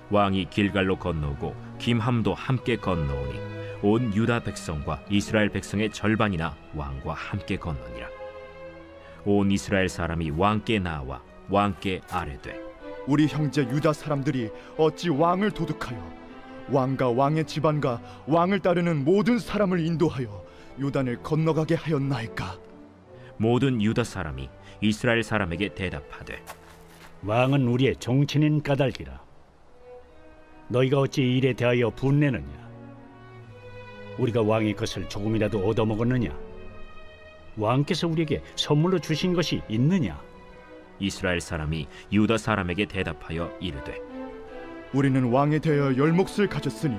왕이 길갈로 건너오고 김함도 함께 건너오니 온 유다 백성과 이스라엘 백성의 절반이나 왕과 함께 건너니라. 온 이스라엘 사람이 왕께 나와 왕께 아뢰되, 우리 형제 유다 사람들이 어찌 왕을 도둑하여 왕과 왕의 집안과 왕을 따르는 모든 사람을 인도하여 요단을 건너가게 하였나이까? 모든 유다 사람이 이스라엘 사람에게 대답하되, 왕은 우리의 종친인 까닭이라. 너희가 어찌 이 일에 대하여 분내느냐? 우리가 왕의 것을 조금이라도 얻어먹었느냐? 왕께서 우리에게 선물로 주신 것이 있느냐? 이스라엘 사람이 유다 사람에게 대답하여 이르되, 우리는 왕에 대하여 열몫을 가졌으니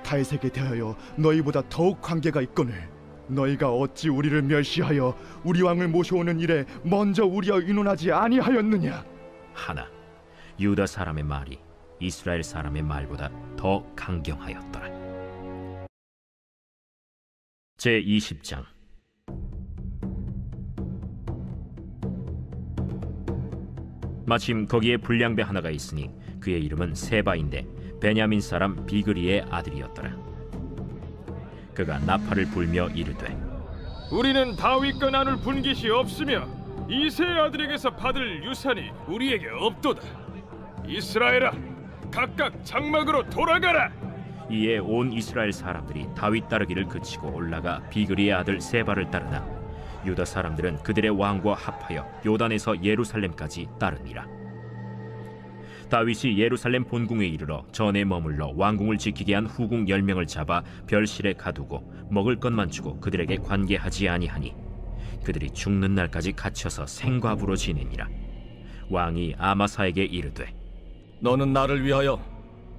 다윗에게 대하여 너희보다 더욱 관계가 있거늘 너희가 어찌 우리를 멸시하여 우리 왕을 모셔오는 일에 먼저 우리와 의논하지 아니하였느냐? 하나 유다 사람의 말이 이스라엘 사람의 말보다 더 강경하였더라. 제20장. 마침 거기에 불량배 하나가 있으니 그의 이름은 세바인데 베냐민 사람 비그리의 아들이었더라. 그가 나팔을 불며 이르되, 우리는 다윗과 나눌 분깃이 없으며 이새의 아들에게서 받을 유산이 우리에게 없도다. 이스라엘아, 각각 장막으로 돌아가라. 이에 온 이스라엘 사람들이 다윗 따르기를 그치고 올라가 비그리의 아들 세바를 따르나 유다 사람들은 그들의 왕과 합하여 요단에서 예루살렘까지 따르니라. 다윗이 예루살렘 본궁에 이르러 전에 머물러 왕궁을 지키게 한 후궁 10명을 잡아 별실에 가두고 먹을 것만 주고 그들에게 관계하지 아니하니 그들이 죽는 날까지 갇혀서 생과부로 지내니라. 왕이 아마사에게 이르되, 너는 나를 위하여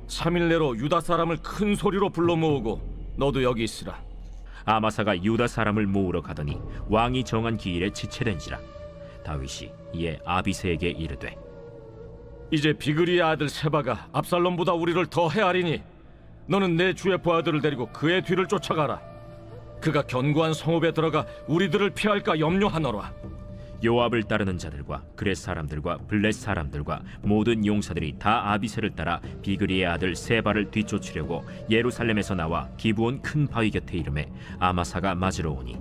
3일 내로 유다 사람을 큰 소리로 불러 모으고 너도 여기 있으라. 아마사가 유다 사람을 모으러 가더니 왕이 정한 기일에 지체된지라. 다윗이 이에 아비새에게 이르되, 이제 비그리의 아들 세바가 압살롬보다 우리를 더 헤아리니 너는 내 주의 부하들을 데리고 그의 뒤를 쫓아가라. 그가 견고한 성읍에 들어가 우리들을 피할까 염려하노라. 요압을 따르는 자들과 그렛 사람들과 블렛 사람들과 모든 용사들이 다 아비새를 따라 비그리의 아들 세바를 뒤쫓으려고 예루살렘에서 나와 기브온 큰 바위 곁에 이르매 아마사가 맞으러 오니,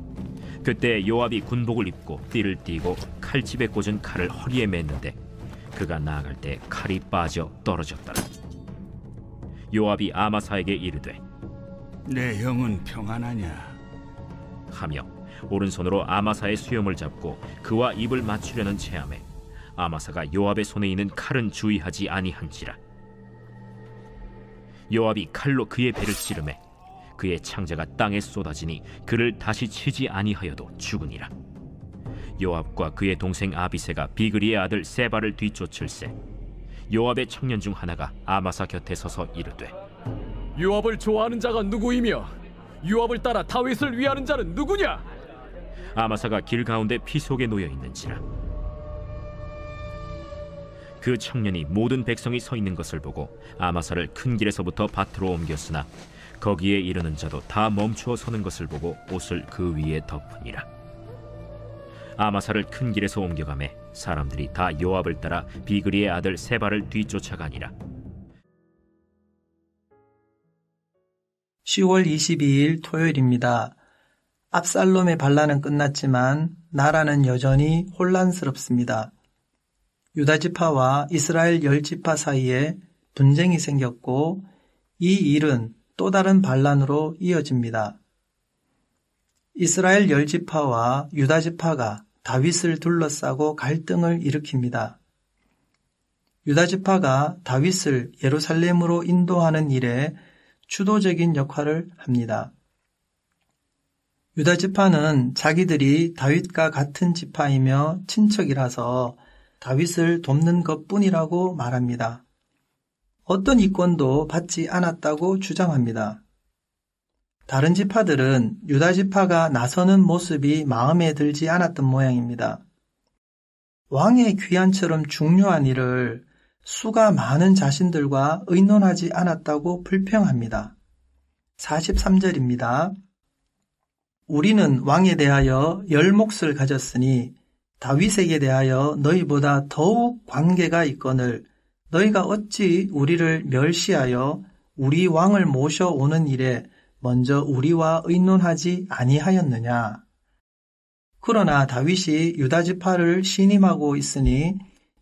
그때 요압이 군복을 입고 띠를 띠고 칼집에 꽂은 칼을 허리에 맸는데 그가 나아갈 때 칼이 빠져 떨어졌더라. 요압이 아마사에게 이르되, 내 형은 평안하냐? 하며 오른손으로 아마사의 수염을 잡고 그와 입을 맞추려는 체함에 아마사가 요압의 손에 있는 칼은 주의하지 아니한지라. 요압이 칼로 그의 배를 찌르매 그의 창자가 땅에 쏟아지니 그를 다시 치지 아니하여도 죽으니라. 요압과 그의 동생 아비새가 비그리의 아들 세바를 뒤쫓을세 요압의 청년 중 하나가 아마사 곁에 서서 이르되, 요압을 좋아하는 자가 누구이며 요압을 따라 다윗을 위하는 자는 누구냐? 아마사가 길 가운데 피 속에 놓여 있는지라. 그 청년이 모든 백성이 서 있는 것을 보고 아마사를 큰 길에서부터 밭으로 옮겼으나 거기에 이르는 자도 다 멈추어 서는 것을 보고 옷을 그 위에 덮으니라. 아마사를 큰 길에서 옮겨가매 사람들이 다 요압을 따라 비그리의 아들 세바를 뒤쫓아가니라. 10월 22일 토요일입니다. 압살롬의 반란은 끝났지만 나라는 여전히 혼란스럽습니다. 유다지파와 이스라엘 10지파 사이에 분쟁이 생겼고 이 일은 또 다른 반란으로 이어집니다. 이스라엘 10지파와 유다지파가 다윗을 둘러싸고 갈등을 일으킵니다. 유다지파가 다윗을 예루살렘으로 인도하는 일에 주도적인 역할을 합니다. 유다지파는 자기들이 다윗과 같은 지파이며 친척이라서 다윗을 돕는 것뿐이라고 말합니다. 어떤 이권도 받지 않았다고 주장합니다. 다른 지파들은 유다지파가 나서는 모습이 마음에 들지 않았던 모양입니다. 왕의 귀환처럼 중요한 일을 수가 많은 자신들과 의논하지 않았다고 불평합니다. 43절입니다. 우리는 왕에 대하여 열몫을 가졌으니 다윗에게 대하여 너희보다 더욱 관계가 있거늘 너희가 어찌 우리를 멸시하여 우리 왕을 모셔오는 일에 먼저 우리와 의논하지 아니하였느냐? 그러나 다윗이 유다지파를 신임하고 있으니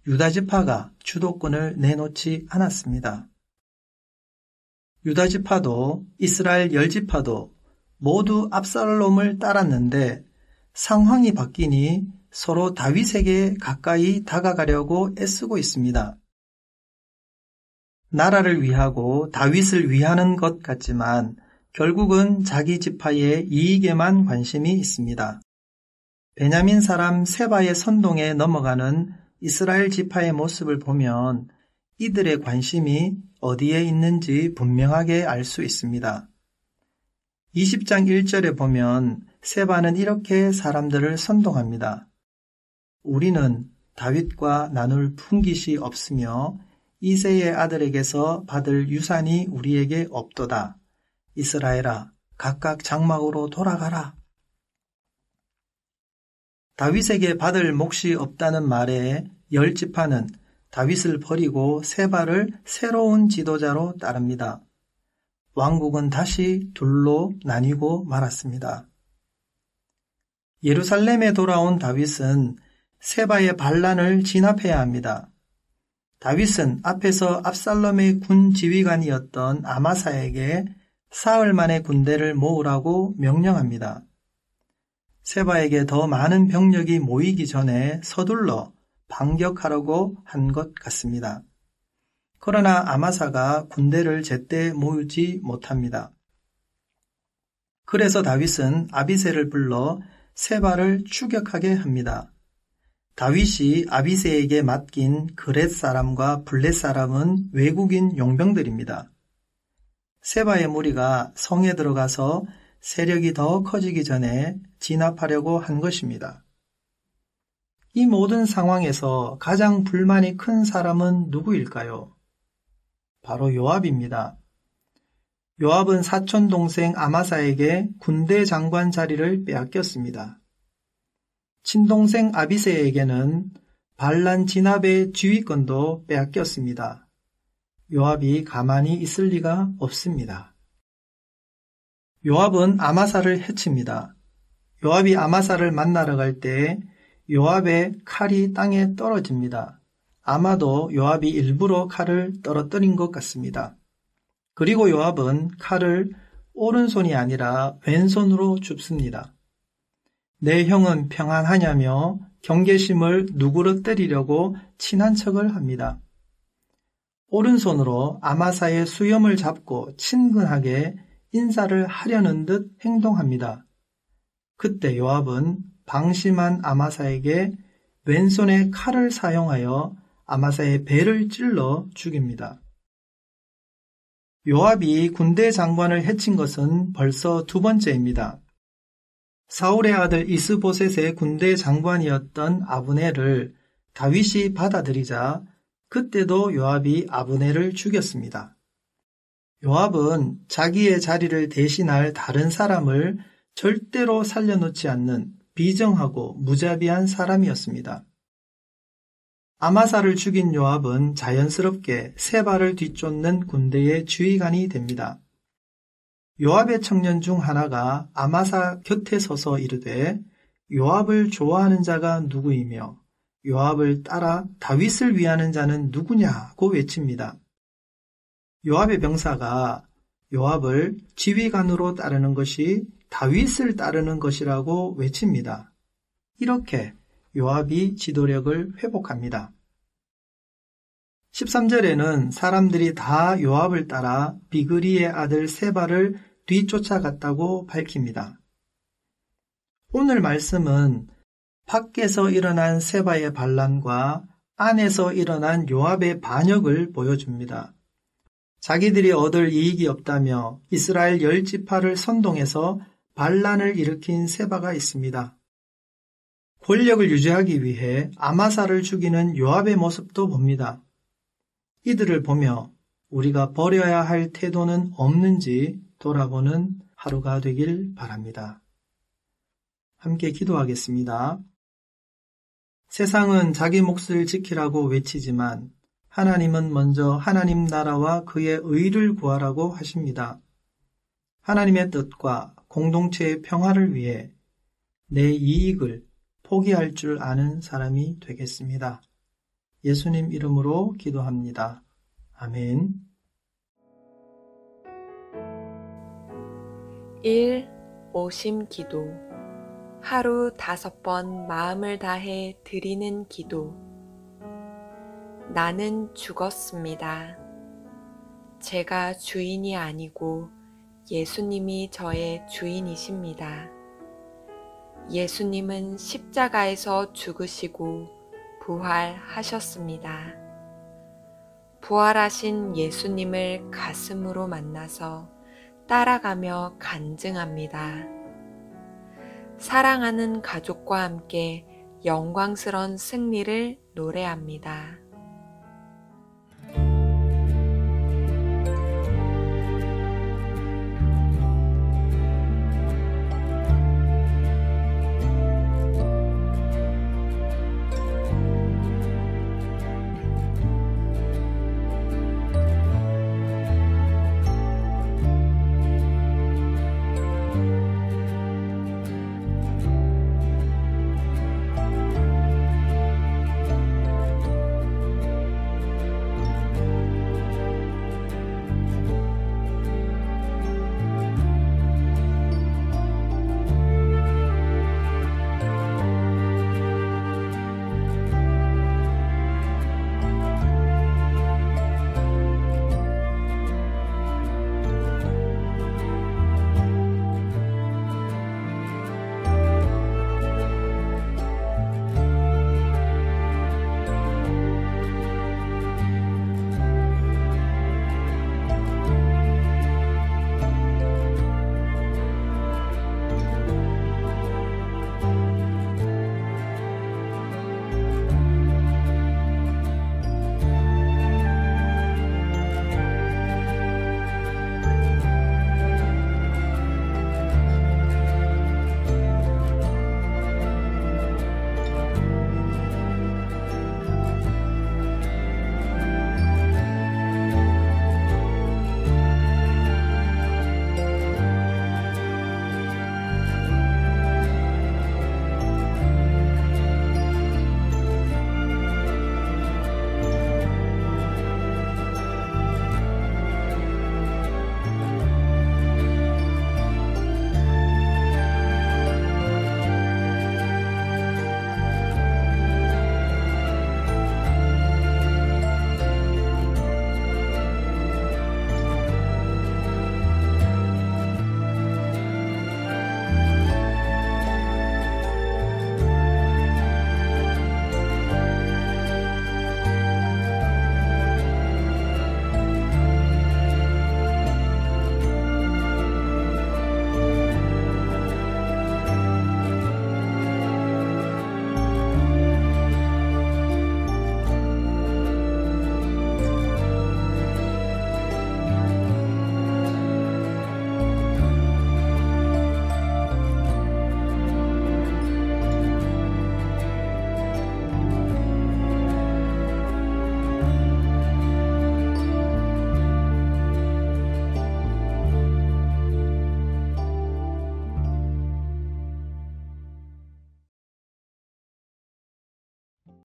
유다지파가 주도권을 내놓지 않았습니다. 유다지파도 이스라엘 10지파도 모두 압살롬을 따랐는데 상황이 바뀌니 서로 다윗에게 가까이 다가가려고 애쓰고 있습니다. 나라를 위하고 다윗을 위하는 것 같지만 결국은 자기 지파의 이익에만 관심이 있습니다. 베냐민 사람 세바의 선동에 넘어가는 이스라엘 지파의 모습을 보면 이들의 관심이 어디에 있는지 분명하게 알 수 있습니다. 20장 1절에 보면 세바는 이렇게 사람들을 선동합니다. 우리는 다윗과 나눌 분깃이 없으며 이새의 아들에게서 받을 유산이 우리에게 없도다. 이스라엘아, 각각 장막으로 돌아가라. 다윗에게 받을 몫이 없다는 말에 10지파는 다윗을 버리고 세바를 새로운 지도자로 따릅니다. 왕국은 다시 둘로 나뉘고 말았습니다. 예루살렘에 돌아온 다윗은 세바의 반란을 진압해야 합니다. 다윗은 앞에서 압살롬의 군 지휘관이었던 아마사에게 사흘 만에 군대를 모으라고 명령합니다. 세바에게 더 많은 병력이 모이기 전에 서둘러 반격하려고 한 것 같습니다. 그러나 아마사가 군대를 제때 모으지 못합니다. 그래서 다윗은 아비새를 불러 세바를 추격하게 합니다. 다윗이 아비새에게 맡긴 그렛 사람과 블렛 사람은 외국인 용병들입니다. 세바의 무리가 성에 들어가서 세력이 더 커지기 전에 진압하려고 한 것입니다. 이 모든 상황에서 가장 불만이 큰 사람은 누구일까요? 바로 요압입니다. 요압은 사촌 동생 아마사에게 군대 장관 자리를 빼앗겼습니다. 친동생 아비새에게는 반란 진압의 지휘권도 빼앗겼습니다. 요압이 가만히 있을 리가 없습니다. 요압은 아마사를 해칩니다. 요압이 아마사를 만나러 갈 때 요압의 칼이 땅에 떨어집니다. 아마도 요압이 일부러 칼을 떨어뜨린 것 같습니다. 그리고 요압은 칼을 오른손이 아니라 왼손으로 줍습니다. 내 형은 평안하냐며 경계심을 누그러뜨리려고 친한 척을 합니다. 오른손으로 아마사의 수염을 잡고 친근하게 인사를 하려는 듯 행동합니다. 그때 요압은 방심한 아마사에게 왼손에 칼을 사용하여 아마사의 배를 찔러 죽입니다. 요압이 군대 장관을 해친 것은 벌써 두 번째입니다. 사울의 아들 이스보셋의 군대 장관이었던 아브넬을 다윗이 받아들이자 그때도 요압이 아브넬을 죽였습니다. 요압은 자기의 자리를 대신할 다른 사람을 절대로 살려놓지 않는 비정하고 무자비한 사람이었습니다. 아마사를 죽인 요압은 자연스럽게 세바를 뒤쫓는 군대의 지휘관이 됩니다. 요압의 청년 중 하나가 아마사 곁에 서서 이르되 요압을 좋아하는 자가 누구이며 요압을 따라 다윗을 위하는 자는 누구냐고 외칩니다. 요압의 병사가 요압을 지휘관으로 따르는 것이 다윗을 따르는 것이라고 외칩니다. 이렇게 요압이 지도력을 회복합니다. 13절에는 사람들이 다 요압을 따라 비그리의 아들 세바를 뒤쫓아갔다고 밝힙니다. 오늘 말씀은 밖에서 일어난 세바의 반란과 안에서 일어난 요압의 반역을 보여줍니다. 자기들이 얻을 이익이 없다며 이스라엘 10지파를 선동해서 반란을 일으킨 세바가 있습니다. 권력을 유지하기 위해 아마사를 죽이는 요압의 모습도 봅니다. 이들을 보며 우리가 버려야 할 태도는 없는지 돌아보는 하루가 되길 바랍니다. 함께 기도하겠습니다. 세상은 자기 몫을 지키라고 외치지만 하나님은 먼저 하나님 나라와 그의 의를 구하라고 하십니다. 하나님의 뜻과 공동체의 평화를 위해 내 이익을 포기할 줄 아는 사람이 되겠습니다. 예수님 이름으로 기도합니다. 아멘. 1. 오심 기도. 하루 5번 마음을 다해 드리는 기도. 나는 죽었습니다. 제가 주인이 아니고 예수님이 저의 주인이십니다. 예수님은 십자가에서 죽으시고 부활하셨습니다. 부활하신 예수님을 가슴으로 만나서 따라가며 간증합니다. 사랑하는 가족과 함께 영광스러운 승리를 노래합니다.